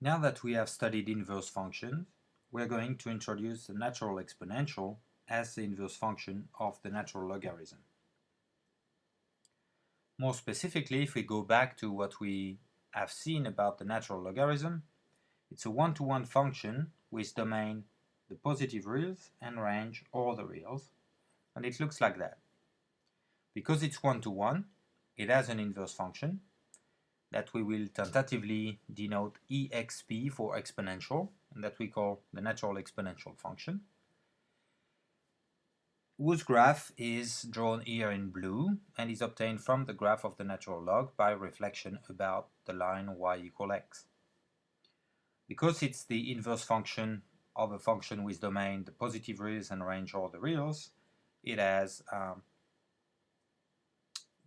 Now that we have studied inverse functions, we're going to introduce the natural exponential as the inverse function of the natural logarithm. More specifically, if we go back to what we have seen about the natural logarithm, it's a one-to-one function with domain the positive reals and range all the reals, and it looks like that. Because it's one-to-one, it has an inverse function that we will tentatively denote exp for exponential, and that we call the natural exponential function, whose graph is drawn here in blue and is obtained from the graph of the natural log by reflection about the line y equal x. Because it's the inverse function of a function with domain the positive reals and range all the reals, it has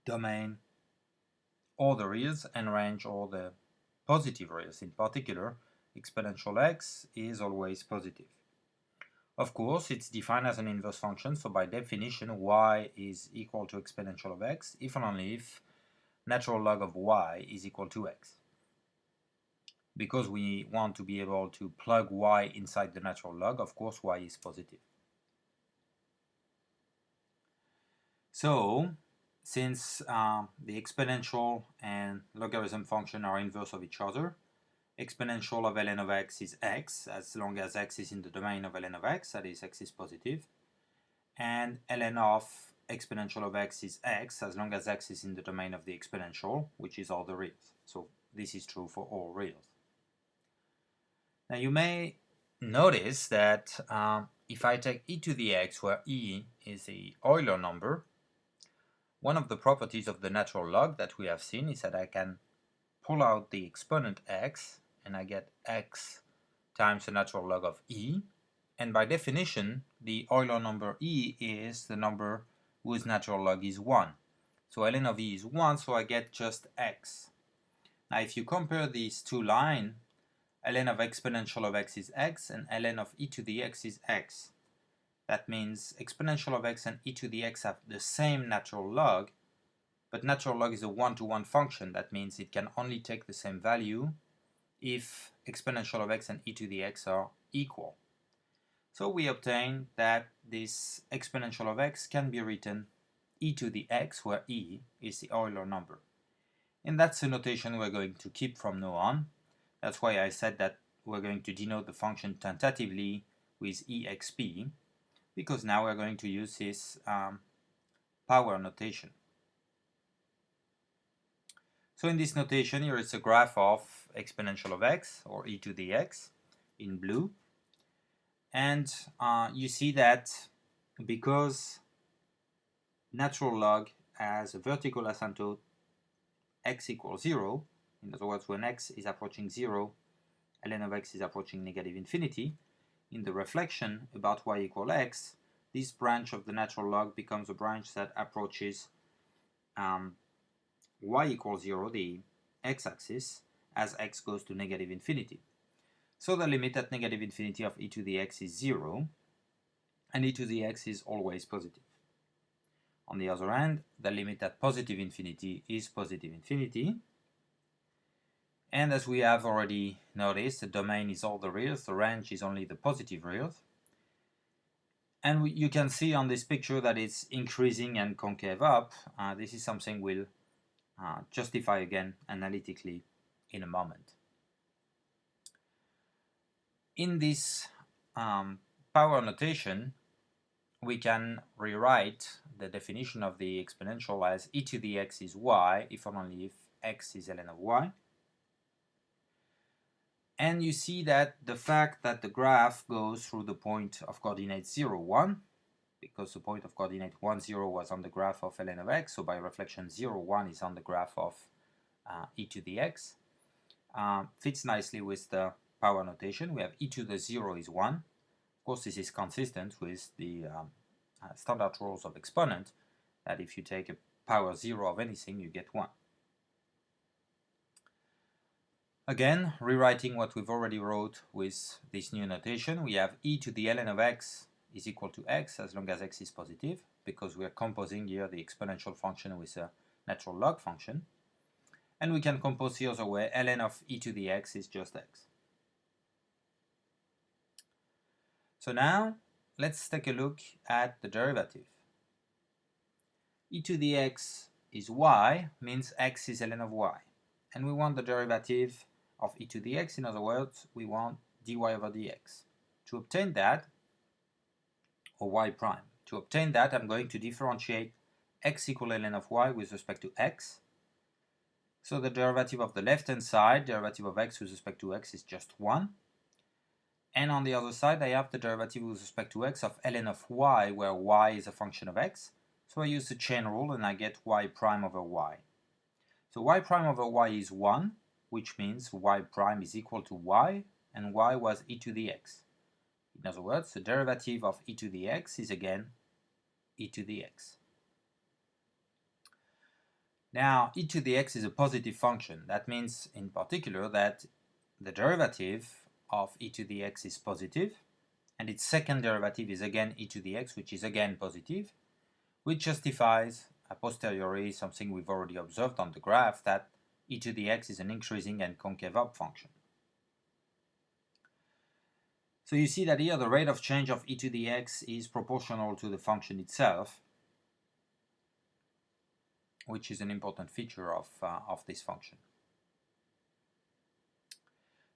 domain all the reals and range all the positive reals. In particular, exponential x is always positive. Of course, it's defined as an inverse function, so by definition y is equal to exponential of x if and only if natural log of y is equal to x. Because we want to be able to plug y inside the natural log, of course y is positive. So, since the exponential and logarithm function are inverse of each other, exponential of ln of x is x as long as x is in the domain of ln of x, that is x is positive, and ln of exponential of x is x as long as x is in the domain of the exponential, which is all the reals. So this is true for all reals. Now you may notice that if I take e to the x, where e is the Euler number, one of the properties of the natural log that we have seen is that I can pull out the exponent x and I get x times the natural log of e, and by definition the Euler number e is the number whose natural log is 1. So ln of e is 1, so I get just x. Now if you compare these two lines, ln of exponential of x is x and ln of e to the x is x. That means exponential of x and e to the x have the same natural log, but natural log is a one-to-one function. That means it can only take the same value if exponential of x and e to the x are equal. So we obtain that this exponential of x can be written e to the x, where e is the Euler number. And that's the notation we're going to keep from now on. That's why I said that we're going to denote the function tentatively with exp, because now we're going to use this power notation. So in this notation, here is a graph of exponential of x, or e to the x, in blue. And you see that because natural log has a vertical asymptote x equals 0, in other words, when x is approaching 0, ln of x is approaching negative infinity, in the reflection about y equal x, this branch of the natural log becomes a branch that approaches y equals 0, the x-axis, as x goes to negative infinity. So the limit at negative infinity of e to the x is 0, and e to the x is always positive. On the other hand, the limit at positive infinity is positive infinity. And as we have already noticed, the domain is all the reals, the range is only the positive reals. And you can see on this picture that it's increasing and concave up. This is something we'll justify again analytically in a moment. In this power notation, we can rewrite the definition of the exponential as e to the x is y if and only if x is ln of y. And you see that the fact that the graph goes through the point of coordinate 0, 1, because the point of coordinate 1, 0 was on the graph of ln of x, so by reflection 0, 1 is on the graph of e to the x, fits nicely with the power notation. We have e to the 0 is 1. Of course, this is consistent with the standard rules of exponent, that if you take a power 0 of anything, you get 1. Again, rewriting what we've already wrote with this new notation, we have e to the ln of x is equal to x as long as x is positive, because we are composing here the exponential function with a natural log function. And we can compose the other way, ln of e to the x is just x. So now let's take a look at the derivative. E to the x is y, means x is ln of y. And we want the derivative of e to the x. In other words, we want dy over dx. To obtain that, or y prime, to obtain that, I'm going to differentiate x equal ln of y with respect to x. So the derivative of the left-hand side, derivative of x with respect to x, is just 1. And on the other side, I have the derivative with respect to x of ln of y, where y is a function of x. So I use the chain rule and I get y prime over y. So y prime over y is 1, which means y prime is equal to y, and y was e to the x. In other words, the derivative of e to the x is again e to the x. Now, e to the x is a positive function. That means, in particular, that the derivative of e to the x is positive, and its second derivative is again e to the x, which is again positive, which justifies a posteriori something we've already observed on the graph, that e to the x is an increasing and concave up function. So you see that here the rate of change of e to the x is proportional to the function itself, which is an important feature of this function.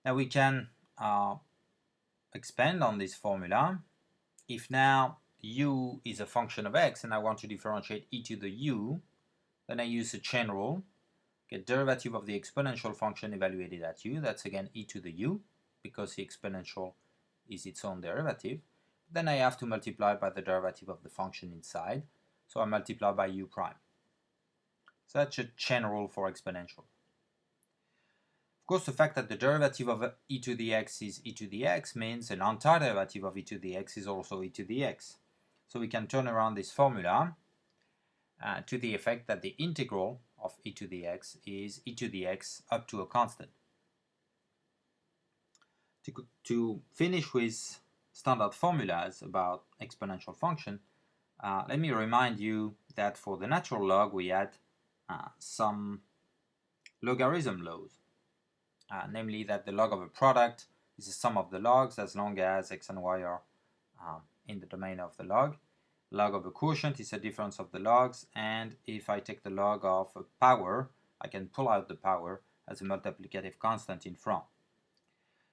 Now we can expand on this formula. If now u is a function of x and I want to differentiate e to the u, then I use the chain rule, get derivative of the exponential function evaluated at u, that's again e to the u, because the exponential is its own derivative. Then I have to multiply by the derivative of the function inside, so I multiply by u prime. So that's a chain rule for exponential. Of course, the fact that the derivative of e to the x is e to the x means an antiderivative of e to the x is also e to the x. So we can turn around this formula to the effect that the integral of e to the x is e to the x up to a constant. To finish with standard formulas about exponential function, let me remind you that for the natural log we had some logarithm laws. Namely that the log of a product is the sum of the logs as long as x and y are in the domain of the log. Log of a quotient is the difference of the logs, and if I take the log of a power, I can pull out the power as a multiplicative constant in front.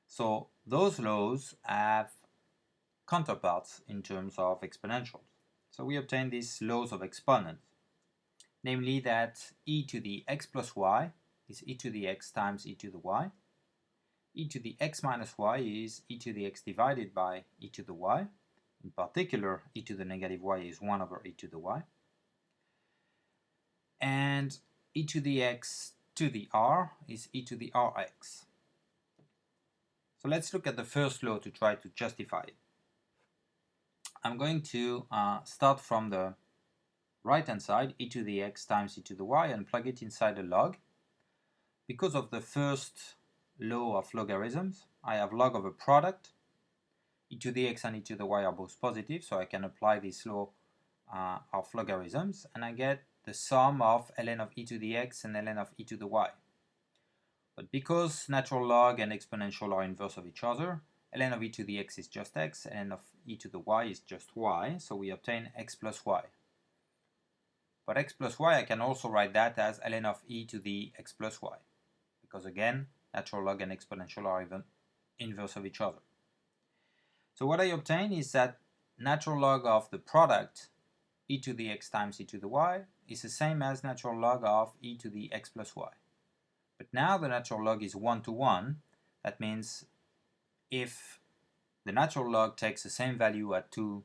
So those laws have counterparts in terms of exponentials. So we obtain these laws of exponents, namely that e to the x plus y is e to the x times e to the y. E to the x minus y is e to the x divided by e to the y. In particular, e to the negative y is 1 over e to the y. And e to the x to the r is e to the rx. So let's look at the first law to try to justify it. I'm going to start from the right-hand side, e to the x times e to the y, and plug it inside a log. Because of the first law of logarithms, I have log of a product. E to the x and e to the y are both positive, so I can apply this law of logarithms, and I get the sum of ln of e to the x and ln of e to the y. But because natural log and exponential are inverse of each other, ln of e to the x is just x, ln of e to the y is just y, so we obtain x plus y. But x plus y, I can also write that as ln of e to the x plus y, because again, natural log and exponential are even inverse of each other. So what I obtain is that natural log of the product e to the x times e to the y is the same as natural log of e to the x plus y. But now the natural log is 1 to 1. That means if the natural log takes the same value at two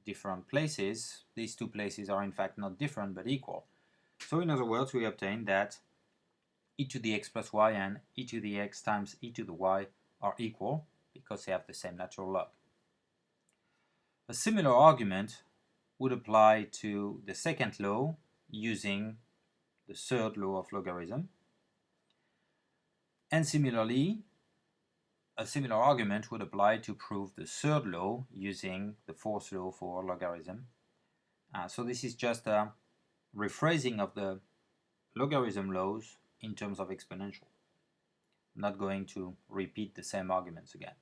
different places, these two places are in fact not different but equal. So in other words, we obtain that e to the x plus y and e to the x times e to the y are equal because they have the same natural log. A similar argument would apply to the second law using the third law of logarithm. And similarly, a similar argument would apply to prove the third law using the fourth law for logarithm. So this is just a rephrasing of the logarithm laws in terms of exponential. I'm not going to repeat the same arguments again.